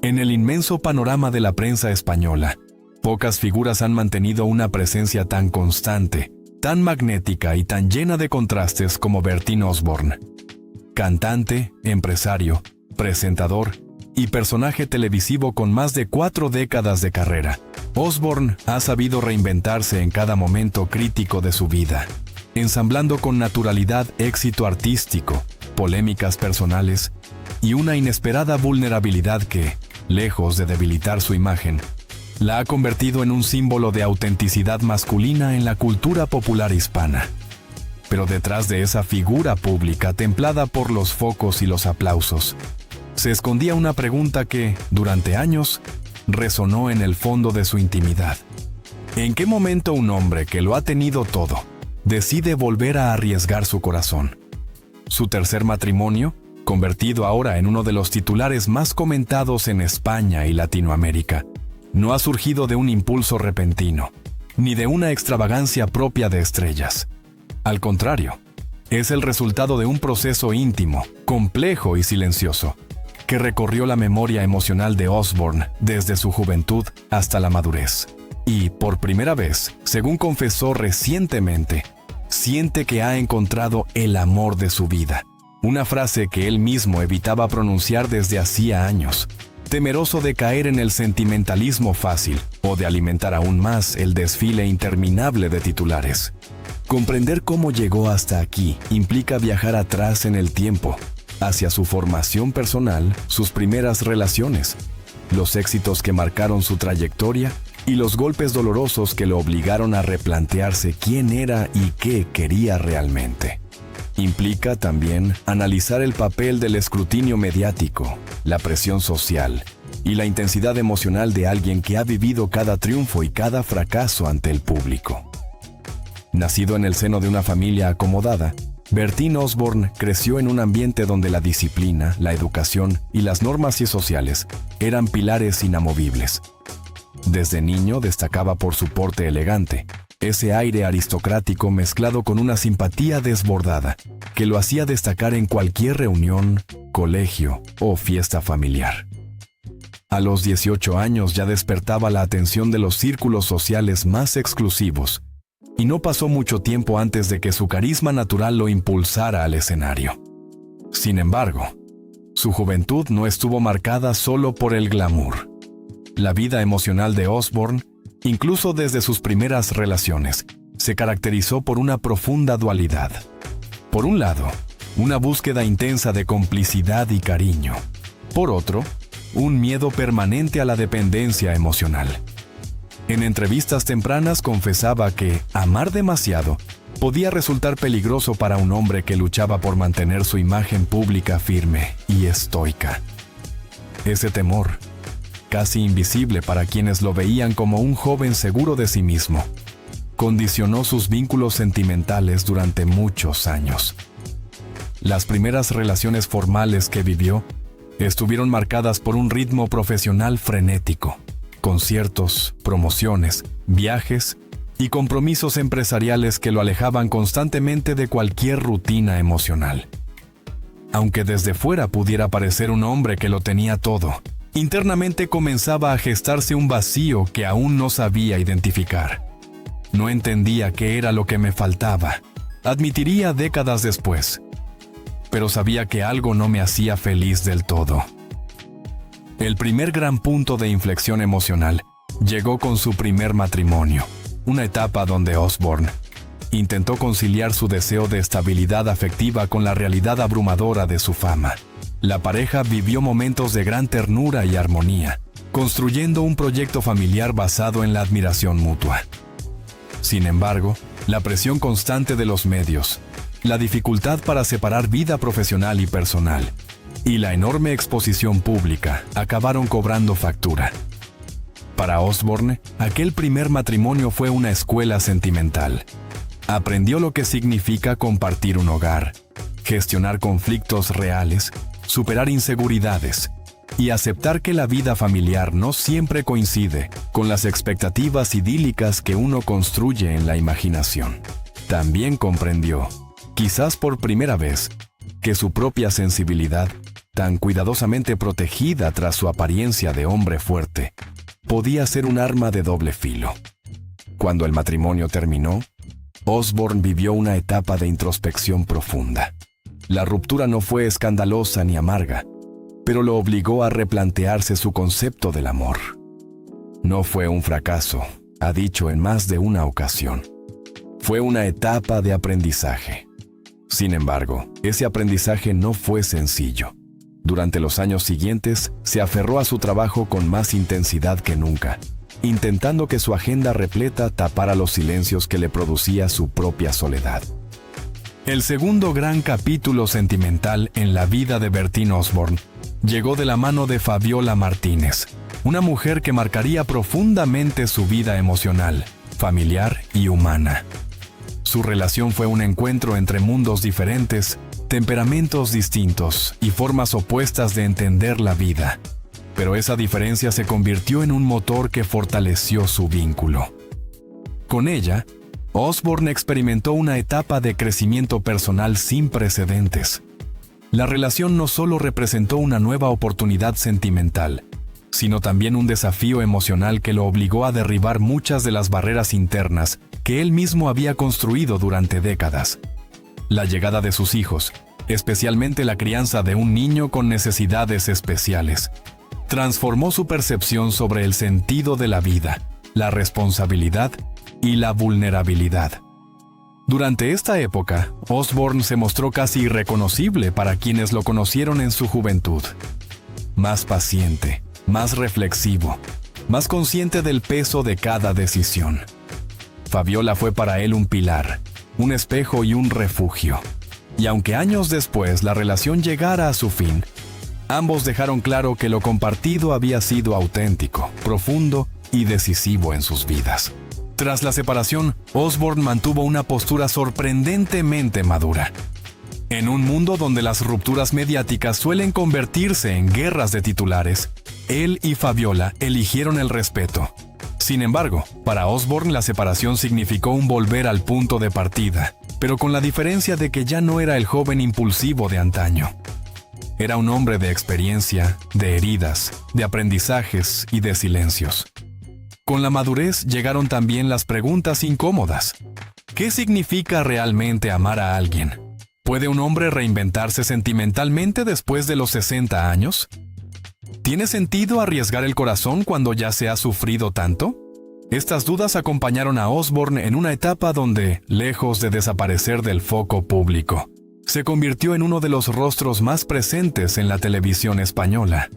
En el inmenso panorama de la prensa española, pocas figuras han mantenido una presencia tan constante, tan magnética y tan llena de contrastes como Bertín Osborne. Cantante, empresario, presentador y personaje televisivo con más de 4 décadas de carrera, Osborne ha sabido reinventarse en cada momento crítico de su vida, ensamblando con naturalidad éxito artístico, polémicas personales y una inesperada vulnerabilidad que, lejos de debilitar su imagen, la ha convertido en un símbolo de autenticidad masculina en la cultura popular hispana. Pero detrás de esa figura pública templada por los focos y los aplausos, se escondía una pregunta que, durante años, resonó en el fondo de su intimidad. ¿En qué momento un hombre que lo ha tenido todo decide volver a arriesgar su corazón? Su tercer matrimonio, convertido ahora en uno de los titulares más comentados en España y Latinoamérica, no ha surgido de un impulso repentino, ni de una extravagancia propia de estrellas. Al contrario, es el resultado de un proceso íntimo, complejo y silencioso, que recorrió la memoria emocional de Osborne desde su juventud hasta la madurez. Y, por primera vez, según confesó recientemente, siente que ha encontrado el amor de su vida. Una frase que él mismo evitaba pronunciar desde hacía años, temeroso de caer en el sentimentalismo fácil o de alimentar aún más el desfile interminable de titulares. Comprender cómo llegó hasta aquí implica viajar atrás en el tiempo, hacia su formación personal, sus primeras relaciones, los éxitos que marcaron su trayectoria y los golpes dolorosos que lo obligaron a replantearse quién era y qué quería realmente. Implica también analizar el papel del escrutinio mediático, la presión social y la intensidad emocional de alguien que ha vivido cada triunfo y cada fracaso ante el público. Nacido en el seno de una familia acomodada, Bertín Osborne creció en un ambiente donde la disciplina, la educación y las normas sociales eran pilares inamovibles. Desde niño destacaba por su porte elegante, ese aire aristocrático mezclado con una simpatía desbordada que lo hacía destacar en cualquier reunión, colegio o fiesta familiar. A los 18 años ya despertaba la atención de los círculos sociales más exclusivos, y no pasó mucho tiempo antes de que su carisma natural lo impulsara al escenario. Sin embargo, su juventud no estuvo marcada solo por el glamour. La vida emocional de Osborne, incluso desde sus primeras relaciones, se caracterizó por una profunda dualidad. Por un lado, una búsqueda intensa de complicidad y cariño. Por otro, un miedo permanente a la dependencia emocional. En entrevistas tempranas confesaba que amar demasiado podía resultar peligroso para un hombre que luchaba por mantener su imagen pública firme y estoica. Ese temor, casi invisible para quienes lo veían como un joven seguro de sí mismo, condicionó sus vínculos sentimentales durante muchos años. Las primeras relaciones formales que vivió estuvieron marcadas por un ritmo profesional frenético, conciertos, promociones, viajes y compromisos empresariales que lo alejaban constantemente de cualquier rutina emocional. Aunque desde fuera pudiera parecer un hombre que lo tenía todo, internamente comenzaba a gestarse un vacío que aún no sabía identificar. No entendía qué era lo que me faltaba, admitiría décadas después, pero sabía que algo no me hacía feliz del todo. El primer gran punto de inflexión emocional llegó con su primer matrimonio, una etapa donde Osborne intentó conciliar su deseo de estabilidad afectiva con la realidad abrumadora de su fama. La pareja vivió momentos de gran ternura y armonía, construyendo un proyecto familiar basado en la admiración mutua. Sin embargo, la presión constante de los medios, la dificultad para separar vida profesional y personal, y la enorme exposición pública acabaron cobrando factura. Para Osborne, aquel primer matrimonio fue una escuela sentimental. Aprendió lo que significa compartir un hogar, gestionar conflictos reales, superar inseguridades y aceptar que la vida familiar no siempre coincide con las expectativas idílicas que uno construye en la imaginación. También comprendió, quizás por primera vez, que su propia sensibilidad tan cuidadosamente protegida tras su apariencia de hombre fuerte, podía ser un arma de doble filo. Cuando el matrimonio terminó, Osborne vivió una etapa de introspección profunda. La ruptura no fue escandalosa ni amarga, pero lo obligó a replantearse su concepto del amor. No fue un fracaso, ha dicho en más de una ocasión. Fue una etapa de aprendizaje. Sin embargo, ese aprendizaje no fue sencillo. Durante los años siguientes, se aferró a su trabajo con más intensidad que nunca, intentando que su agenda repleta tapara los silencios que le producía su propia soledad. El segundo gran capítulo sentimental en la vida de Bertín Osborne llegó de la mano de Fabiola Martínez, una mujer que marcaría profundamente su vida emocional, familiar y humana. Su relación fue un encuentro entre mundos diferentes, temperamentos distintos y formas opuestas de entender la vida. Pero esa diferencia se convirtió en un motor que fortaleció su vínculo. Con ella, Osborne experimentó una etapa de crecimiento personal sin precedentes. La relación no solo representó una nueva oportunidad sentimental, sino también un desafío emocional que lo obligó a derribar muchas de las barreras internas que él mismo había construido durante décadas. La llegada de sus hijos, especialmente la crianza de un niño con necesidades especiales, transformó su percepción sobre el sentido de la vida, la responsabilidad y la vulnerabilidad. Durante esta época, Osborne se mostró casi irreconocible para quienes lo conocieron en su juventud. Más paciente, más reflexivo, más consciente del peso de cada decisión. Fabiola fue para él un pilar, un espejo y un refugio. Y aunque años después la relación llegara a su fin, ambos dejaron claro que lo compartido había sido auténtico, profundo y decisivo en sus vidas. Tras la separación, Osborne mantuvo una postura sorprendentemente madura. En un mundo donde las rupturas mediáticas suelen convertirse en guerras de titulares, él y Fabiola eligieron el respeto. Sin embargo, para Osborne la separación significó un volver al punto de partida, pero con la diferencia de que ya no era el joven impulsivo de antaño. Era un hombre de experiencia, de heridas, de aprendizajes y de silencios. Con la madurez llegaron también las preguntas incómodas. ¿Qué significa realmente amar a alguien? ¿Puede un hombre reinventarse sentimentalmente después de los 60 años? ¿Tiene sentido arriesgar el corazón cuando ya se ha sufrido tanto? Estas dudas acompañaron a Osborne en una etapa donde, lejos de desaparecer del foco público, se convirtió en uno de los rostros más presentes en la televisión española.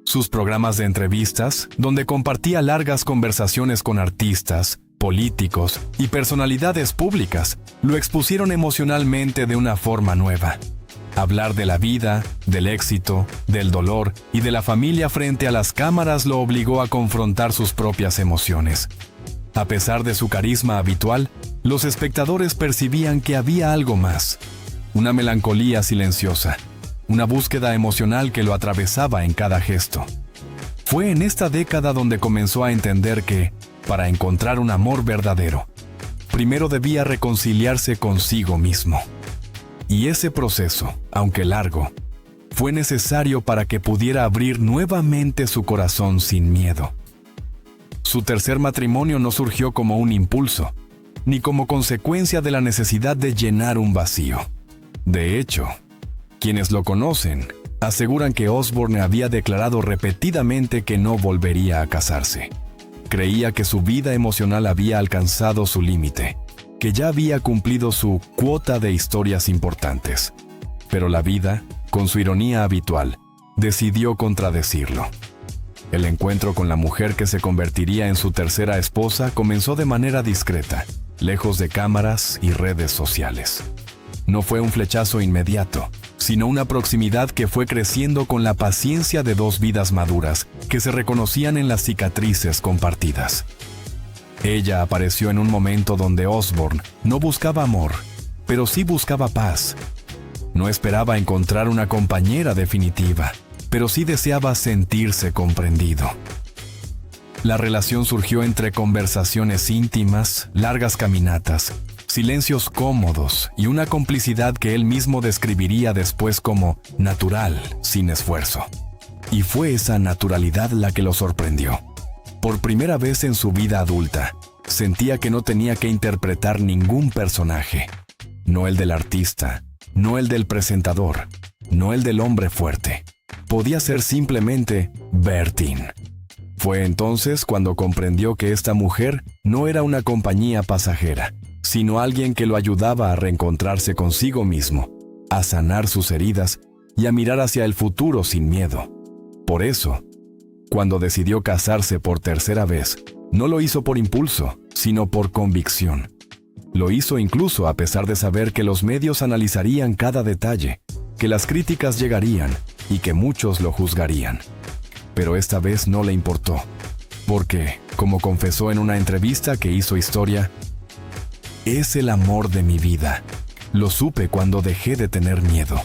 Sus programas de entrevistas, donde compartía largas conversaciones con artistas, políticos y personalidades públicas, lo expusieron emocionalmente de una forma nueva. Hablar de la vida, del éxito, del dolor y de la familia frente a las cámaras lo obligó a confrontar sus propias emociones. A pesar de su carisma habitual, los espectadores percibían que había algo más, una melancolía silenciosa, una búsqueda emocional que lo atravesaba en cada gesto. Fue en esta década donde comenzó a entender que, para encontrar un amor verdadero, primero debía reconciliarse consigo mismo. Y ese proceso, aunque largo, fue necesario para que pudiera abrir nuevamente su corazón sin miedo. Su tercer matrimonio no surgió como un impulso, ni como consecuencia de la necesidad de llenar un vacío. De hecho, quienes lo conocen aseguran que Osborne había declarado repetidamente que no volvería a casarse. Creía que su vida emocional había alcanzado su límite, que ya había cumplido su cuota de historias importantes. Pero la vida, con su ironía habitual, decidió contradecirlo. El encuentro con la mujer que se convertiría en su tercera esposa comenzó de manera discreta, lejos de cámaras y redes sociales. No fue un flechazo inmediato, sino una proximidad que fue creciendo con la paciencia de dos vidas maduras que se reconocían en las cicatrices compartidas. Ella apareció en un momento donde Osborne no buscaba amor, pero sí buscaba paz. No esperaba encontrar una compañera definitiva, pero sí deseaba sentirse comprendido. La relación surgió entre conversaciones íntimas, largas caminatas, silencios cómodos y una complicidad que él mismo describiría después como natural, sin esfuerzo. Y fue esa naturalidad la que lo sorprendió. Por primera vez en su vida adulta, sentía que no tenía que interpretar ningún personaje. No el del artista, no el del presentador, no el del hombre fuerte. Podía ser simplemente Bertín. Fue entonces cuando comprendió que esta mujer no era una compañía pasajera, sino alguien que lo ayudaba a reencontrarse consigo mismo, a sanar sus heridas y a mirar hacia el futuro sin miedo. Por eso, cuando decidió casarse por tercera vez, no lo hizo por impulso, sino por convicción. Lo hizo incluso a pesar de saber que los medios analizarían cada detalle, que las críticas llegarían y que muchos lo juzgarían. Pero esta vez no le importó, porque, como confesó en una entrevista que hizo historia, «Es el amor de mi vida. Lo supe cuando dejé de tener miedo».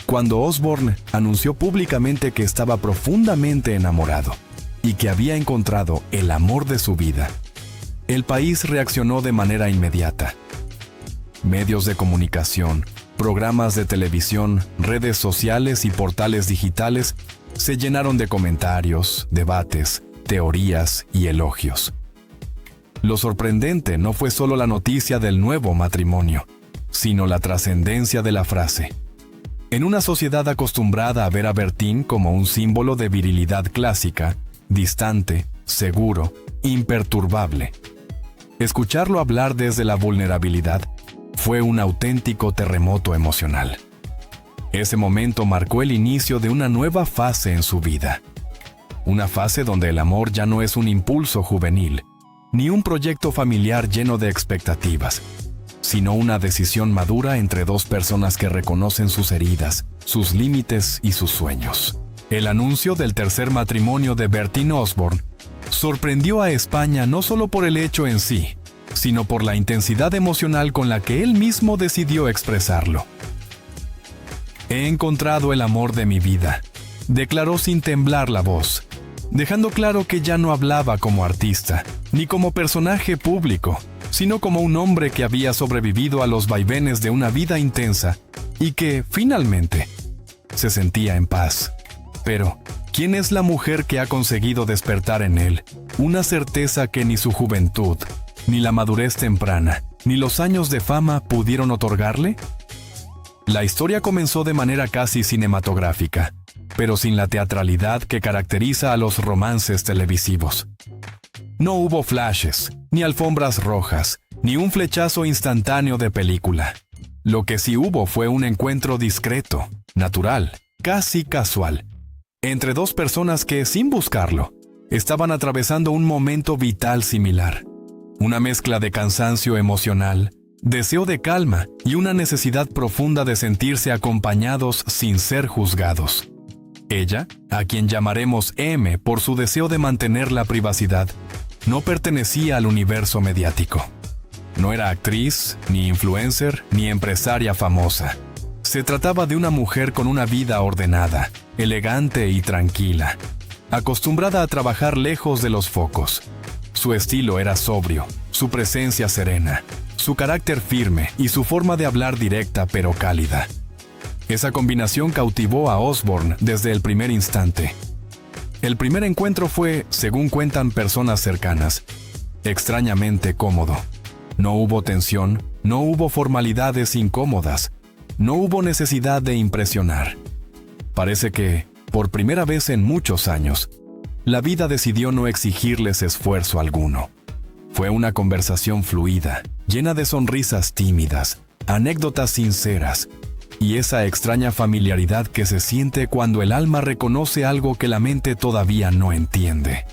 Cuando Osbourne anunció públicamente que estaba profundamente enamorado y que había encontrado el amor de su vida, el país reaccionó de manera inmediata. Medios de comunicación, programas de televisión, redes sociales y portales digitales se llenaron de comentarios, debates, teorías y elogios. Lo sorprendente no fue solo la noticia del nuevo matrimonio, sino la trascendencia de la frase. En una sociedad acostumbrada a ver a Bertín como un símbolo de virilidad clásica, distante, seguro, imperturbable, escucharlo hablar desde la vulnerabilidad fue un auténtico terremoto emocional. Ese momento marcó el inicio de una nueva fase en su vida. Una fase donde el amor ya no es un impulso juvenil, ni un proyecto familiar lleno de expectativas, sino una decisión madura entre dos personas que reconocen sus heridas, sus límites y sus sueños. El anuncio del tercer matrimonio de Bertín Osborne sorprendió a España no solo por el hecho en sí, sino por la intensidad emocional con la que él mismo decidió expresarlo. «He encontrado el amor de mi vida», declaró sin temblar la voz, dejando claro que ya no hablaba como artista, ni como personaje público, sino como un hombre que había sobrevivido a los vaivenes de una vida intensa y que, finalmente, se sentía en paz. Pero, ¿quién es la mujer que ha conseguido despertar en él una certeza que ni su juventud, ni la madurez temprana, ni los años de fama pudieron otorgarle? La historia comenzó de manera casi cinematográfica, pero sin la teatralidad que caracteriza a los romances televisivos. No hubo flashes, ni alfombras rojas, ni un flechazo instantáneo de película. Lo que sí hubo fue un encuentro discreto, natural, casi casual, entre dos personas que, sin buscarlo, estaban atravesando un momento vital similar. Una mezcla de cansancio emocional, deseo de calma y una necesidad profunda de sentirse acompañados sin ser juzgados. Ella, a quien llamaremos M por su deseo de mantener la privacidad, no pertenecía al universo mediático. No era actriz, ni influencer, ni empresaria famosa. Se trataba de una mujer con una vida ordenada, elegante y tranquila, acostumbrada a trabajar lejos de los focos. Su estilo era sobrio, su presencia serena, su carácter firme y su forma de hablar directa pero cálida. Esa combinación cautivó a Osbourne desde el primer instante. El primer encuentro fue, según cuentan personas cercanas, extrañamente cómodo. No hubo tensión, no hubo formalidades incómodas, no hubo necesidad de impresionar. Parece que, por primera vez en muchos años, la vida decidió no exigirles esfuerzo alguno. Fue una conversación fluida, llena de sonrisas tímidas, anécdotas sinceras, y esa extraña familiaridad que se siente cuando el alma reconoce algo que la mente todavía no entiende.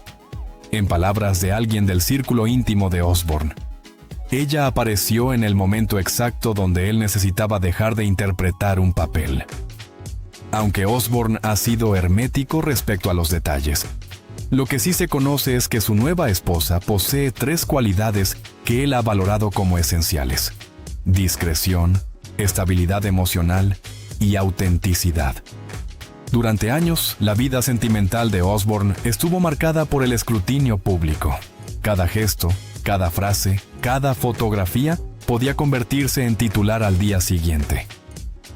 En palabras de alguien del círculo íntimo de Osbourne, ella apareció en el momento exacto donde él necesitaba dejar de interpretar un papel. Aunque Osbourne ha sido hermético respecto a los detalles, lo que sí se conoce es que su nueva esposa posee 3 cualidades que él ha valorado como esenciales: discreción, estabilidad emocional y autenticidad. Durante años, la vida sentimental de Osbourne estuvo marcada por el escrutinio público. Cada gesto, cada frase, cada fotografía podía convertirse en titular al día siguiente.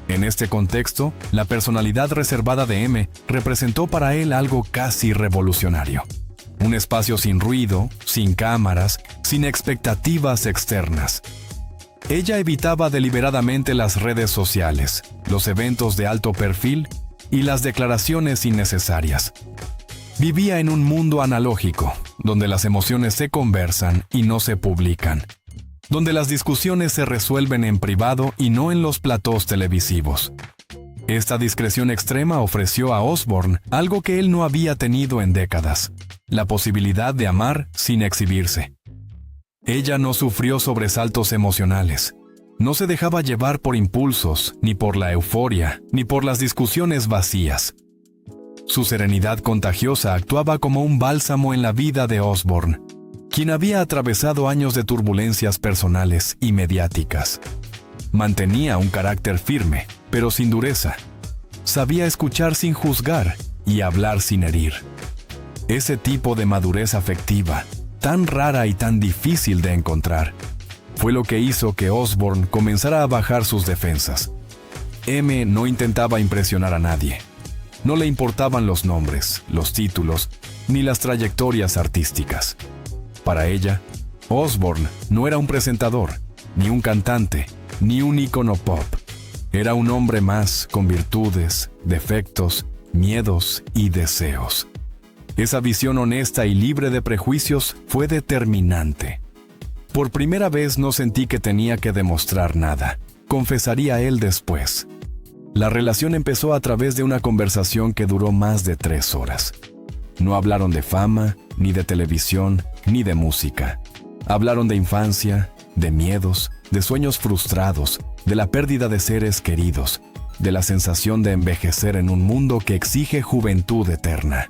En este contexto, la personalidad reservada de M representó para él algo casi revolucionario. Un espacio sin ruido, sin cámaras, sin expectativas externas. Ella evitaba deliberadamente las redes sociales, los eventos de alto perfil y las declaraciones innecesarias. Vivía en un mundo analógico, donde las emociones se conversan y no se publican, donde las discusiones se resuelven en privado y no en los platós televisivos. Esta discreción extrema ofreció a Osborne algo que él no había tenido en décadas: la posibilidad de amar sin exhibirse. Ella no sufrió sobresaltos emocionales. No se dejaba llevar por impulsos, ni por la euforia, ni por las discusiones vacías. Su serenidad contagiosa actuaba como un bálsamo en la vida de Osborne, quien había atravesado años de turbulencias personales y mediáticas. Mantenía un carácter firme, pero sin dureza. Sabía escuchar sin juzgar y hablar sin herir. Ese tipo de madurez afectiva, tan rara y tan difícil de encontrar, fue lo que hizo que Osborne comenzara a bajar sus defensas. M no intentaba impresionar a nadie. No le importaban los nombres, los títulos, ni las trayectorias artísticas. Para ella, Osborne no era un presentador, ni un cantante, ni un ícono pop. Era un hombre más con virtudes, defectos, miedos y deseos. Esa visión honesta y libre de prejuicios fue determinante. Por primera vez no sentí que tenía que demostrar nada, confesaría él después. La relación empezó a través de una conversación que duró más de 3 horas. No hablaron de fama, ni de televisión, ni de música. Hablaron de infancia, de miedos, de sueños frustrados, de la pérdida de seres queridos, de la sensación de envejecer en un mundo que exige juventud eterna.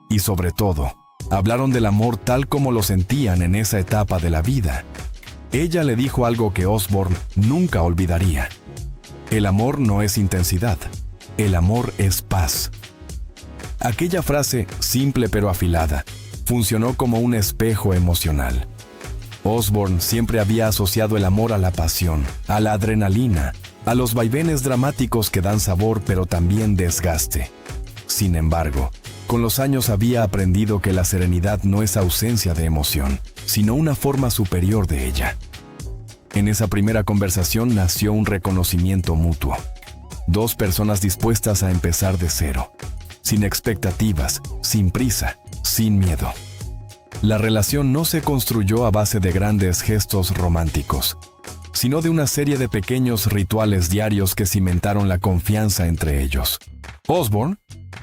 Y sobre todo, hablaron del amor tal como lo sentían en esa etapa de la vida. Ella le dijo algo que Osborne nunca olvidaría. El amor no es intensidad, el amor es paz. Aquella frase, simple pero afilada, funcionó como un espejo emocional. Osborne siempre había asociado el amor a la pasión, a la adrenalina, a los vaivenes dramáticos que dan sabor pero también desgaste. Sin embargo, con los años había aprendido que la serenidad no es ausencia de emoción, sino una forma superior de ella. En esa primera conversación nació un reconocimiento mutuo. 2 personas dispuestas a empezar de cero, sin expectativas, sin prisa, sin miedo. La relación no se construyó a base de grandes gestos románticos, sino de una serie de pequeños rituales diarios que cimentaron la confianza entre ellos. Osborne,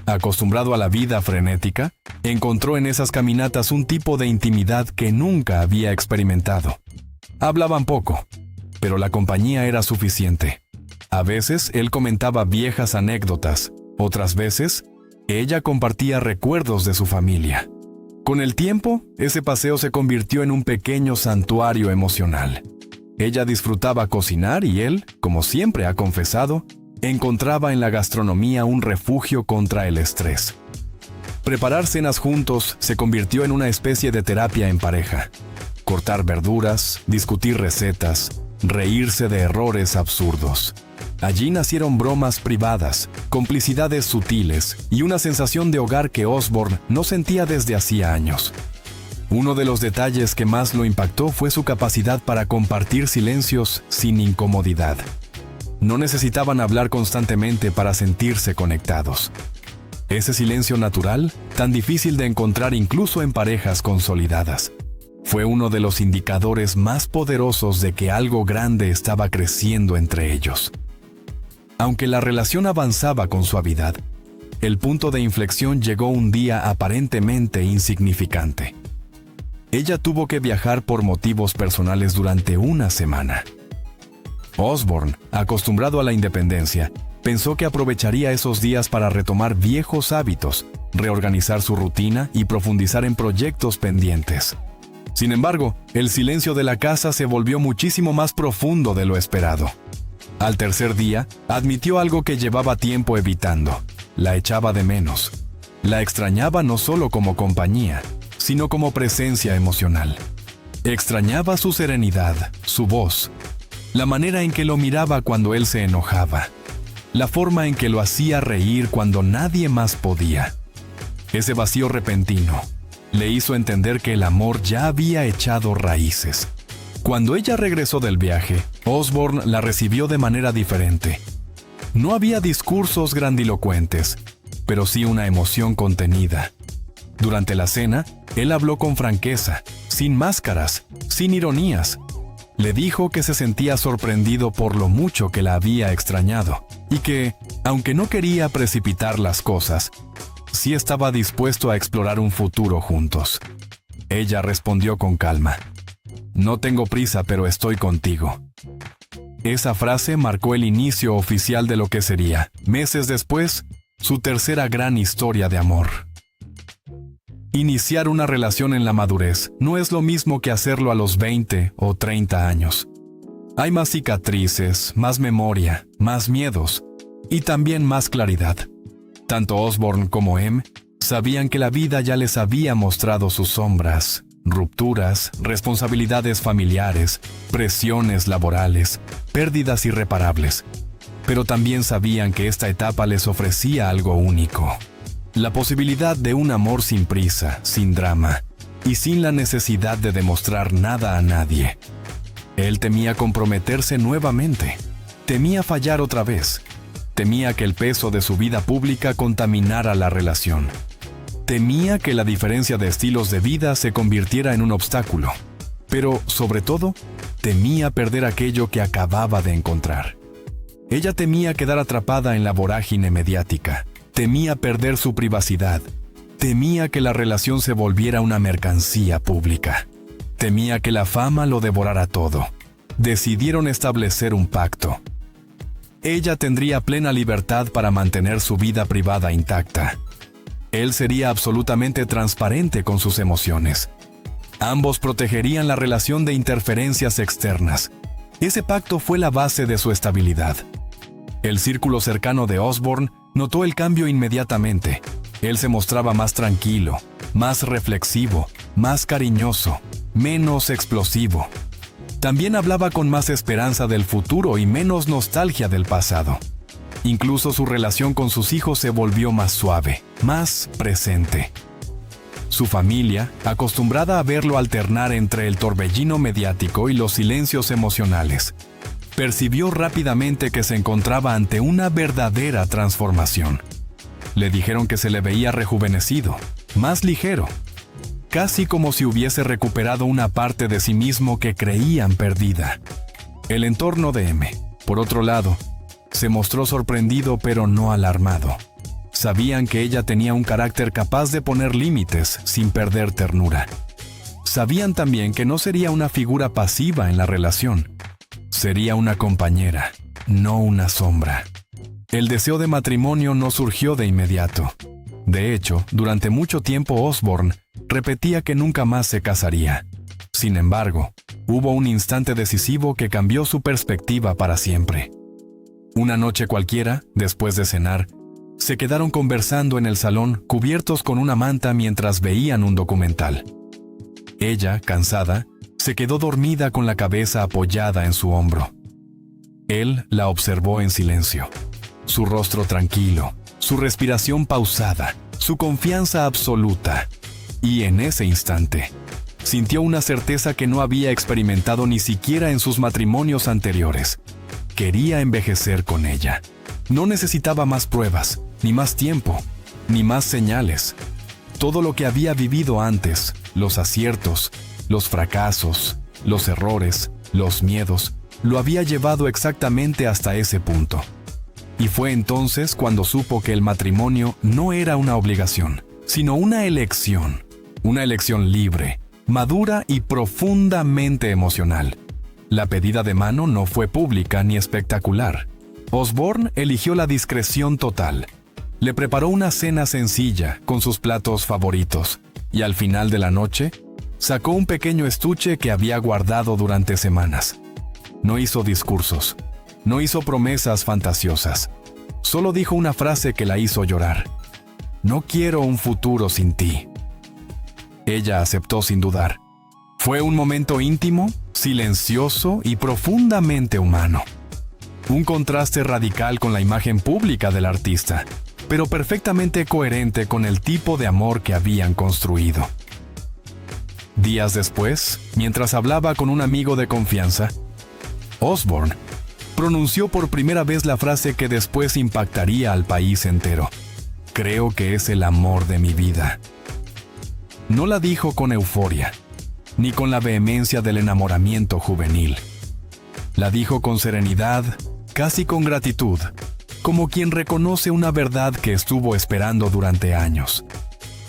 acostumbrado a la vida frenética, encontró en esas caminatas un tipo de intimidad que nunca había experimentado. Hablaban poco, pero la compañía era suficiente. A veces él comentaba viejas anécdotas, otras veces ella compartía recuerdos de su familia. Con el tiempo, ese paseo se convirtió en un pequeño santuario emocional. Ella disfrutaba cocinar y él, como siempre ha confesado, encontraba en la gastronomía un refugio contra el estrés. Preparar cenas juntos se convirtió en una especie de terapia en pareja. Cortar verduras, discutir recetas, reírse de errores absurdos. Allí nacieron bromas privadas, complicidades sutiles y una sensación de hogar que Osborne no sentía desde hacía años. Uno de los detalles que más lo impactó fue su capacidad para compartir silencios sin incomodidad. No necesitaban hablar constantemente para sentirse conectados. Ese silencio natural, tan difícil de encontrar incluso en parejas consolidadas, fue uno de los indicadores más poderosos de que algo grande estaba creciendo entre ellos. Aunque la relación avanzaba con suavidad, el punto de inflexión llegó un día aparentemente insignificante. Ella tuvo que viajar por motivos personales durante una semana. Osborne, acostumbrado a la independencia, pensó que aprovecharía esos días para retomar viejos hábitos, reorganizar su rutina y profundizar en proyectos pendientes. Sin embargo, el silencio de la casa se volvió muchísimo más profundo de lo esperado. Al tercer día, admitió algo que llevaba tiempo evitando. La echaba de menos. La extrañaba no solo como compañía, sino como presencia emocional. Extrañaba su serenidad, su voz, la manera en que lo miraba cuando él se enojaba. la forma en que lo hacía reír cuando nadie más podía. Ese vacío repentino le hizo entender que el amor ya había echado raíces. Cuando ella regresó del viaje, Osborne la recibió de manera diferente. No había discursos grandilocuentes, pero sí una emoción contenida. Durante la cena, él habló con franqueza, sin máscaras, sin ironías. Le dijo que se sentía sorprendido por lo mucho que la había extrañado y que, aunque no quería precipitar las cosas, sí estaba dispuesto a explorar un futuro juntos. Ella respondió con calma: «No tengo prisa, pero estoy contigo». Esa frase marcó el inicio oficial de lo que sería, meses después, su tercera gran historia de amor. Iniciar una relación en la madurez no es lo mismo que hacerlo a los 20 o 30 años. Hay más cicatrices, más memoria, más miedos y también más claridad. Tanto Osborne como Em sabían que la vida ya les había mostrado sus sombras, rupturas, responsabilidades familiares, presiones laborales, pérdidas irreparables. Pero también sabían que esta etapa les ofrecía algo único: la posibilidad de un amor sin prisa, sin drama y sin la necesidad de demostrar nada a nadie. Él temía comprometerse nuevamente, temía fallar otra vez, temía que el peso de su vida pública contaminara la relación. Temía que la diferencia de estilos de vida se convirtiera en un obstáculo, pero, sobre todo, temía perder aquello que acababa de encontrar. Ella temía quedar atrapada en la vorágine mediática, temía perder su privacidad, temía que la relación se volviera una mercancía pública, temía que la fama lo devorara todo. Decidieron establecer un pacto. Ella tendría plena libertad para mantener su vida privada intacta. Él sería absolutamente transparente con sus emociones. Ambos protegerían la relación de interferencias externas. Ese pacto fue la base de su estabilidad. El círculo cercano de Osborne notó el cambio inmediatamente. Él se mostraba más tranquilo, más reflexivo, más cariñoso, menos explosivo. También hablaba con más esperanza del futuro y menos nostalgia del pasado. Incluso su relación con sus hijos se volvió más suave, más presente. Su familia, acostumbrada a verlo alternar entre el torbellino mediático y los silencios emocionales, percibió rápidamente que se encontraba ante una verdadera transformación. Le dijeron que se le veía rejuvenecido, más ligero, casi como si hubiese recuperado una parte de sí mismo que creían perdida. El entorno de M, por otro lado, se mostró sorprendido pero no alarmado. Sabían que ella tenía un carácter capaz de poner límites sin perder ternura. Sabían también que no sería una figura pasiva en la relación. Sería una compañera, no una sombra. El deseo de matrimonio no surgió de inmediato. De hecho, durante mucho tiempo Osborne repetía que nunca más se casaría. Sin embargo, hubo un instante decisivo que cambió su perspectiva para siempre. Una noche cualquiera, después de cenar, se quedaron conversando en el salón cubiertos con una manta mientras veían un documental. Ella, cansada, se quedó dormida con la cabeza apoyada en su hombro. Él la observó en silencio. Su rostro tranquilo, su respiración pausada, su confianza absoluta. Y en ese instante, sintió una certeza que no había experimentado ni siquiera en sus matrimonios anteriores. Quería envejecer con ella. No necesitaba más pruebas, ni más tiempo, ni más señales. Todo lo que había vivido antes, los aciertos, los fracasos, los errores, los miedos, lo había llevado exactamente hasta ese punto. Y fue entonces cuando supo que el matrimonio no era una obligación, sino una elección libre, madura y profundamente emocional. La pedida de mano no fue pública ni espectacular. Osborne eligió la discreción total. Le preparó una cena sencilla con sus platos favoritos y al final de la noche sacó un pequeño estuche que había guardado durante semanas. No hizo discursos, no hizo promesas fantasiosas. Solo dijo una frase que la hizo llorar. «No quiero un futuro sin ti». Ella aceptó sin dudar. Fue un momento íntimo, silencioso y profundamente humano. Un contraste radical con la imagen pública del artista, pero perfectamente coherente con el tipo de amor que habían construido. Días después, mientras hablaba con un amigo de confianza, Osbourne pronunció por primera vez la frase que después impactaría al país entero. Creo que es el amor de mi vida. No la dijo con euforia, ni con la vehemencia del enamoramiento juvenil. La dijo con serenidad, casi con gratitud, como quien reconoce una verdad que estuvo esperando durante años.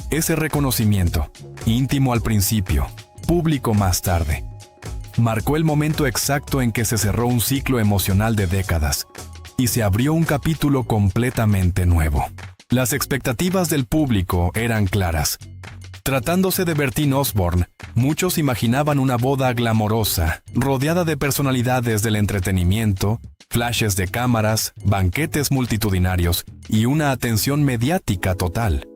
Ese reconocimiento, íntimo al principio, público más tarde, marcó el momento exacto en que se cerró un ciclo emocional de décadas y se abrió un capítulo completamente nuevo. Las expectativas del público eran claras. Tratándose de Bertín Osborne, muchos imaginaban una boda glamorosa, rodeada de personalidades del entretenimiento, flashes de cámaras, banquetes multitudinarios y una atención mediática total.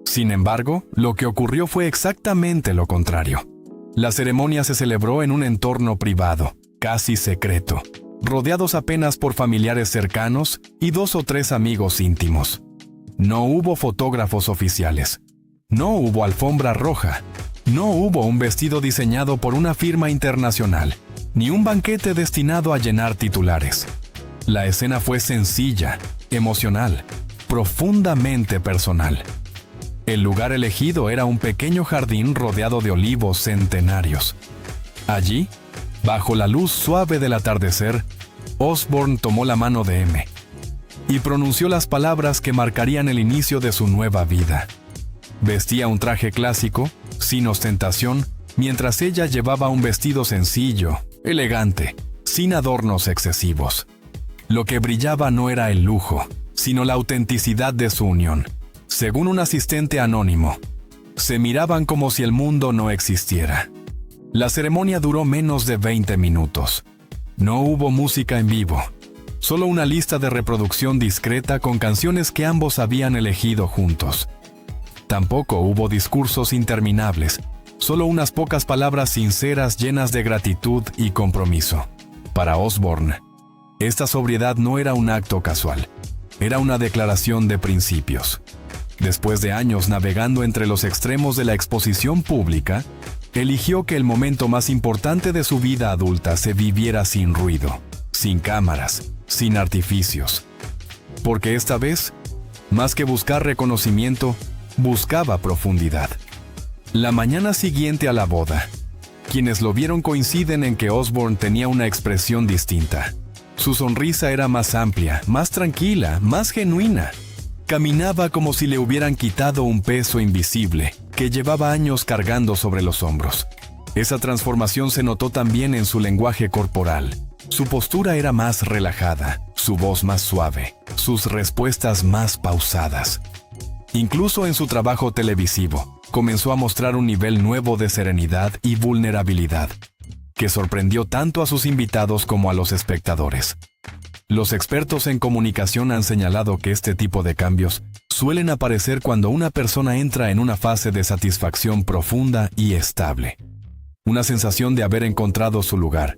Sin embargo, lo que ocurrió fue exactamente lo contrario. La ceremonia se celebró en un entorno privado, casi secreto, rodeados apenas por familiares cercanos y 2 o 3 amigos íntimos. No hubo fotógrafos oficiales. No hubo alfombra roja. No hubo un vestido diseñado por una firma internacional, ni un banquete destinado a llenar titulares. La escena fue sencilla, emocional, profundamente personal. El lugar elegido era un pequeño jardín rodeado de olivos centenarios. Allí, bajo la luz suave del atardecer, Osbourne tomó la mano de M y pronunció las palabras que marcarían el inicio de su nueva vida. Vestía un traje clásico, sin ostentación, mientras ella llevaba un vestido sencillo, elegante, sin adornos excesivos. Lo que brillaba no era el lujo, sino la autenticidad de su unión. Según un asistente anónimo, se miraban como si el mundo no existiera. La ceremonia duró menos de 20 minutos. No hubo música en vivo, solo una lista de reproducción discreta con canciones que ambos habían elegido juntos. Tampoco hubo discursos interminables, solo unas pocas palabras sinceras llenas de gratitud y compromiso. Para Osbourne, esta sobriedad no era un acto casual, era una declaración de principios. Después de años navegando entre los extremos de la exposición pública, eligió que el momento más importante de su vida adulta se viviera sin ruido, sin cámaras, sin artificios. Porque esta vez, más que buscar reconocimiento, buscaba profundidad. La mañana siguiente a la boda, quienes lo vieron coinciden en que Osbourne tenía una expresión distinta. Su sonrisa era más amplia, más tranquila, más genuina. Caminaba como si le hubieran quitado un peso invisible que llevaba años cargando sobre los hombros. Esa transformación se notó también en su lenguaje corporal. Su postura era más relajada, su voz más suave, sus respuestas más pausadas. Incluso en su trabajo televisivo, comenzó a mostrar un nivel nuevo de serenidad y vulnerabilidad, que sorprendió tanto a sus invitados como a los espectadores. Los expertos en comunicación han señalado que este tipo de cambios suelen aparecer cuando una persona entra en una fase de satisfacción profunda y estable. Una sensación de haber encontrado su lugar,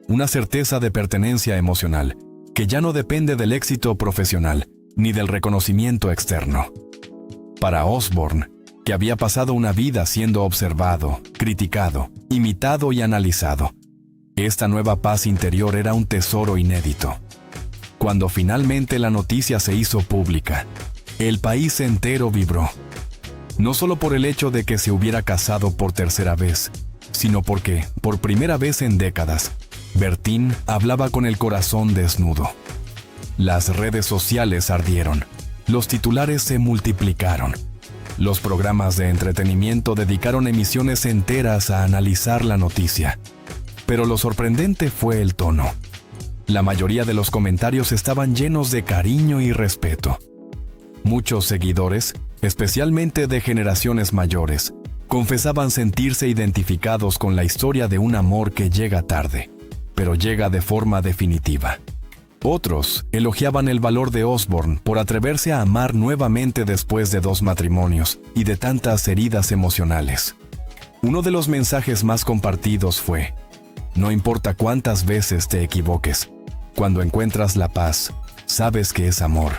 una certeza de pertenencia emocional, que ya no depende del éxito profesional ni del reconocimiento externo. Para Osbourne, que había pasado una vida siendo observado, criticado, imitado y analizado, esta nueva paz interior era un tesoro inédito. Cuando finalmente la noticia se hizo pública, el país entero vibró. No solo por el hecho de que se hubiera casado por tercera vez, sino porque, por primera vez en décadas, Bertín hablaba con el corazón desnudo. Las redes sociales ardieron. Los titulares se multiplicaron. Los programas de entretenimiento dedicaron emisiones enteras a analizar la noticia. Pero lo sorprendente fue el tono. La mayoría de los comentarios estaban llenos de cariño y respeto. Muchos seguidores, especialmente de generaciones mayores, confesaban sentirse identificados con la historia de un amor que llega tarde, pero llega de forma definitiva. Otros elogiaban el valor de Osbourne por atreverse a amar nuevamente después de 2 matrimonios y de tantas heridas emocionales. Uno de los mensajes más compartidos fue: no importa cuántas veces te equivoques, Cuando encuentras la paz, sabes que es amor.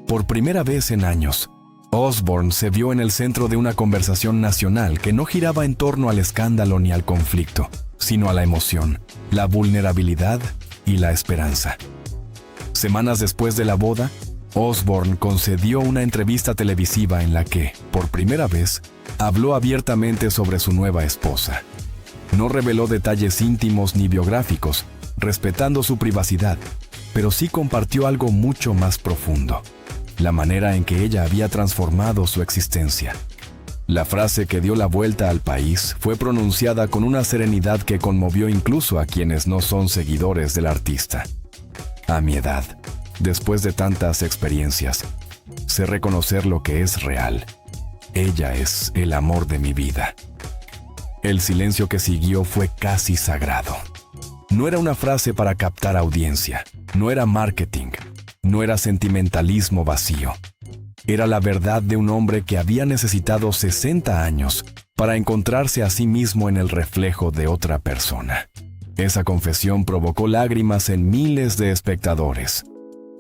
Por primera vez en años, Osbourne se vio en el centro de una conversación nacional que no giraba en torno al escándalo ni al conflicto, sino a la emoción, la vulnerabilidad y la esperanza. Semanas después de la boda, Osbourne concedió una entrevista televisiva en la que, por primera vez, habló abiertamente sobre su nueva esposa. No reveló detalles íntimos ni biográficos, respetando su privacidad, pero sí compartió algo mucho más profundo: la manera en que ella había transformado su existencia. La frase que dio la vuelta al país fue pronunciada con una serenidad que conmovió incluso a quienes no son seguidores del artista. A mi edad, después de tantas experiencias, sé reconocer lo que es real. Ella es el amor de mi vida. El silencio que siguió fue casi sagrado. No era una frase para captar audiencia, no era marketing, no era sentimentalismo vacío. Era la verdad de un hombre que había necesitado 60 años para encontrarse a sí mismo en el reflejo de otra persona. Esa confesión provocó lágrimas en miles de espectadores.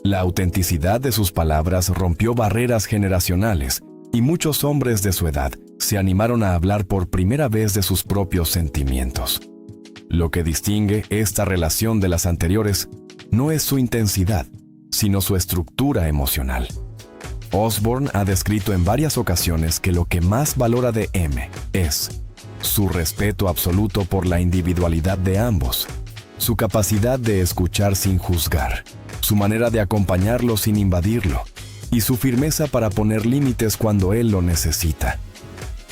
La autenticidad de sus palabras rompió barreras generacionales y muchos hombres de su edad se animaron a hablar por primera vez de sus propios sentimientos. Lo que distingue esta relación de las anteriores no es su intensidad, sino su estructura emocional. Osbourne ha descrito en varias ocasiones que lo que más valora de M es su respeto absoluto por la individualidad de ambos, su capacidad de escuchar sin juzgar, su manera de acompañarlo sin invadirlo, y su firmeza para poner límites cuando él lo necesita.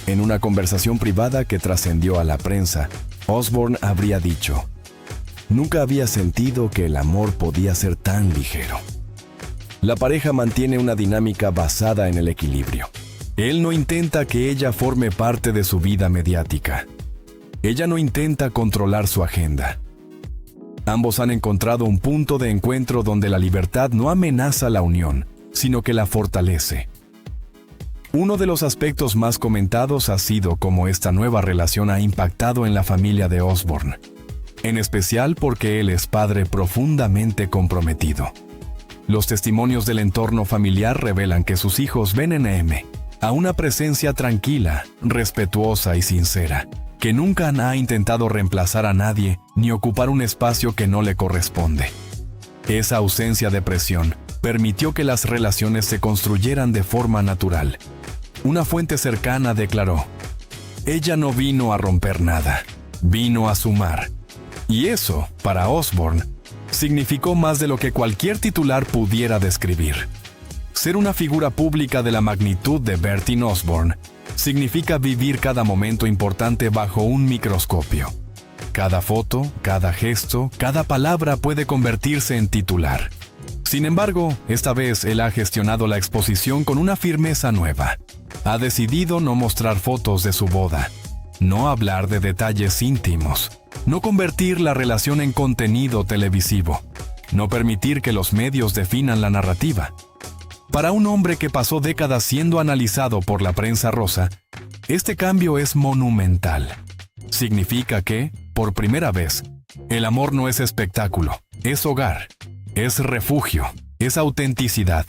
En una conversación privada que trascendió a la prensa, Osbourne habría dicho: "Nunca había sentido que el amor podía ser tan ligero". La pareja mantiene una dinámica basada en el equilibrio. Él no intenta que ella forme parte de su vida mediática. Ella no intenta controlar su agenda. Ambos han encontrado un punto de encuentro donde la libertad no amenaza la unión, sino que la fortalece. Uno de los aspectos más comentados ha sido cómo esta nueva relación ha impactado en la familia de Osbourne, en especial porque él es padre profundamente comprometido. Los testimonios del entorno familiar revelan que sus hijos ven en M a una presencia tranquila, respetuosa y sincera, que nunca ha intentado reemplazar a nadie ni ocupar un espacio que no le corresponde. Esa ausencia de presión permitió que las relaciones se construyeran de forma natural. Una fuente cercana declaró: "Ella no vino a romper nada, vino a sumar". Y eso, para Osbourne, significó más de lo que cualquier titular pudiera describir. Ser una figura pública de la magnitud de Bertine Osborne significa vivir cada momento importante bajo un microscopio. Cada foto, cada gesto, cada palabra puede convertirse en titular. Sin embargo, esta vez él ha gestionado la exposición con una firmeza nueva. Ha decidido no mostrar fotos de su boda, no hablar de detalles íntimos, no convertir la relación en contenido televisivo, no permitir que los medios definan la narrativa. Para un hombre que pasó décadas siendo analizado por la prensa rosa, este cambio es monumental. Significa que, por primera vez, el amor no es espectáculo, es hogar, es refugio, es autenticidad.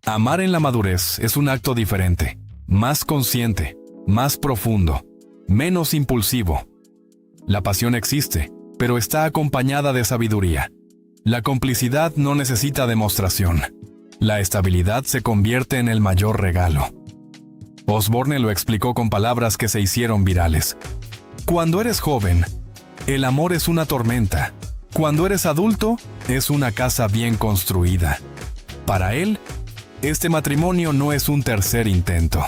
Amar en la madurez es un acto diferente, más consciente, más profundo, menos impulsivo. La pasión existe, pero está acompañada de sabiduría. La complicidad no necesita demostración. La estabilidad se convierte en el mayor regalo. Osbourne lo explicó con palabras que se hicieron virales. Cuando eres joven, el amor es una tormenta. Cuando eres adulto, es una casa bien construida. Para él, este matrimonio no es un tercer intento.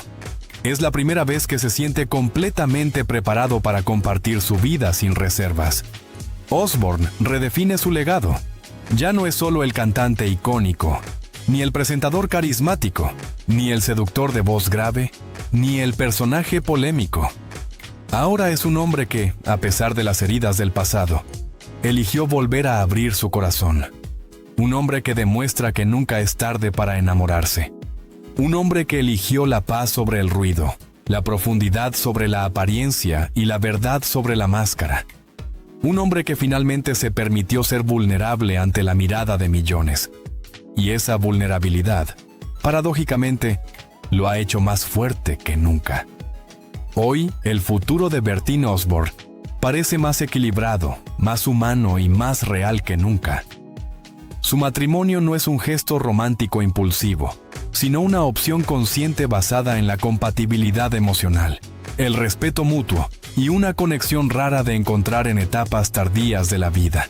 Es la primera vez que se siente completamente preparado para compartir su vida sin reservas. Osbourne redefine su legado. Ya no es solo el cantante icónico, ni el presentador carismático, ni el seductor de voz grave, ni el personaje polémico. Ahora es un hombre que, a pesar de las heridas del pasado, eligió volver a abrir su corazón. Un hombre que demuestra que nunca es tarde para enamorarse. Un hombre que eligió la paz sobre el ruido, la profundidad sobre la apariencia y la verdad sobre la máscara. Un hombre que finalmente se permitió ser vulnerable ante la mirada de millones. Y esa vulnerabilidad, paradójicamente, lo ha hecho más fuerte que nunca. Hoy, el futuro de Bertín Osborne parece más equilibrado, más humano y más real que nunca. Su matrimonio no es un gesto romántico impulsivo, sino una opción consciente basada en la compatibilidad emocional, el respeto mutuo y una conexión rara de encontrar en etapas tardías de la vida.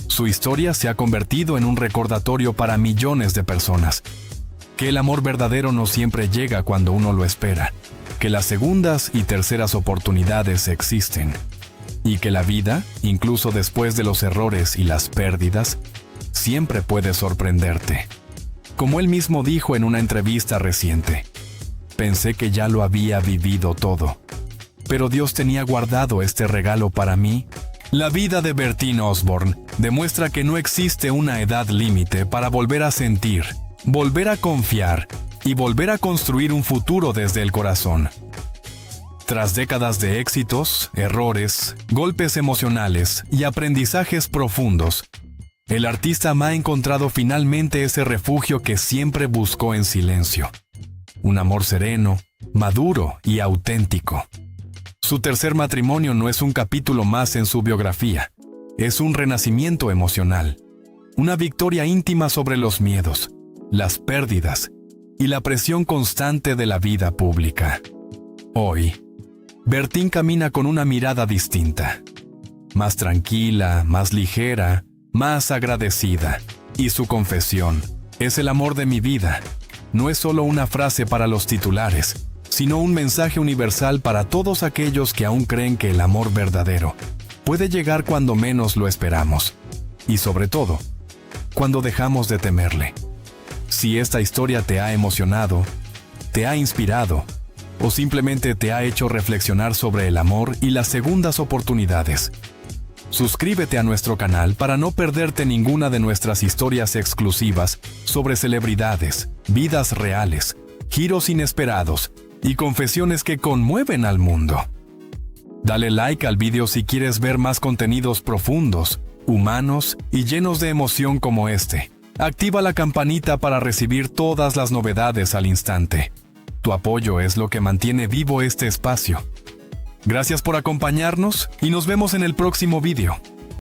Su historia se ha convertido en un recordatorio para millones de personas, que el amor verdadero no siempre llega cuando uno lo espera, que las segundas y terceras oportunidades existen, y que la vida, incluso después de los errores y las pérdidas, siempre puede sorprenderte. Como él mismo dijo en una entrevista reciente, pensé que ya lo había vivido todo, pero Dios tenía guardado este regalo para mí. La vida de Bertín Osborne demuestra que no existe una edad límite para volver a sentir, volver a confiar y volver a construir un futuro desde el corazón. Tras décadas de éxitos, errores, golpes emocionales y aprendizajes profundos, el artista ha encontrado finalmente ese refugio que siempre buscó en silencio. Un amor sereno, maduro y auténtico. Su tercer matrimonio no es un capítulo más en su biografía, es un renacimiento emocional, una victoria íntima sobre los miedos, las pérdidas y la presión constante de la vida pública. Hoy, Bertín camina con una mirada distinta, más tranquila, más ligera, más agradecida, y su confesión, es el amor de mi vida, no es solo una frase para los titulares, sino un mensaje universal para todos aquellos que aún creen que el amor verdadero puede llegar cuando menos lo esperamos, y sobre todo, cuando dejamos de temerle. Si esta historia te ha emocionado, te ha inspirado, o simplemente te ha hecho reflexionar sobre el amor y las segundas oportunidades, suscríbete a nuestro canal para no perderte ninguna de nuestras historias exclusivas sobre celebridades, vidas reales, giros inesperados y confesiones que conmueven al mundo. Dale like al video si quieres ver más contenidos profundos, humanos y llenos de emoción como este. Activa la campanita para recibir todas las novedades al instante. Tu apoyo es lo que mantiene vivo este espacio. Gracias por acompañarnos y nos vemos en el próximo video.